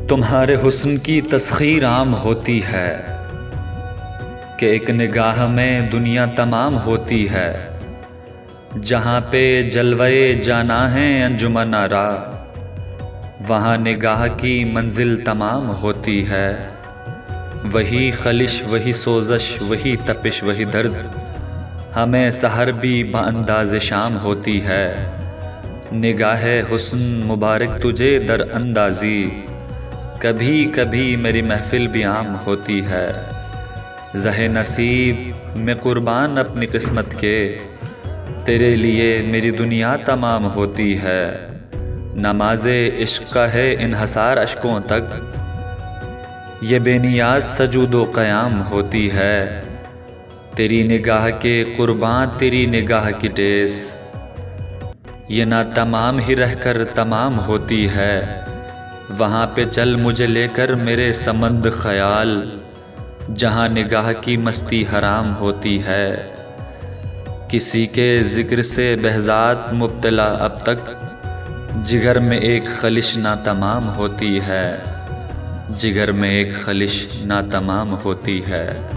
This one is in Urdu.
تمہارے حسن کی تسخیر عام ہوتی ہے کہ ایک نگاہ میں دنیا تمام ہوتی ہے۔ جہاں پہ جلوے جانا ہے انجمن آرا، وہاں نگاہ کی منزل تمام ہوتی ہے۔ وہی خلش، وہی سوزش، وہی تپش، وہی درد، ہمیں سحر بھی بانداز شام ہوتی ہے۔ نگاہ حسن مبارک تجھے در اندازی، کبھی کبھی میری محفل بھی عام ہوتی ہے۔ زہ نصیب میں قربان اپنی قسمت کے، تیرے لیے میری دنیا تمام ہوتی ہے۔ نماز عشق کا ہے انحصار اشکوں تک، یہ بے نیاز سجود و قیام ہوتی ہے۔ تیری نگاہ کے قرباں تیری نگاہ کی ٹیس، یہ نہ تمام ہی رہ کر تمام ہوتی ہے۔ وہاں پہ چل مجھے لے کر میرے سمند خیال، جہاں نگاہ کی مستی حرام ہوتی ہے۔ کسی کے ذکر سے بہذات مبتلا اب تک، جگر میں ایک خلش ناتمام ہوتی ہے۔ جگر میں ایک خلش ناتمام ہوتی ہے۔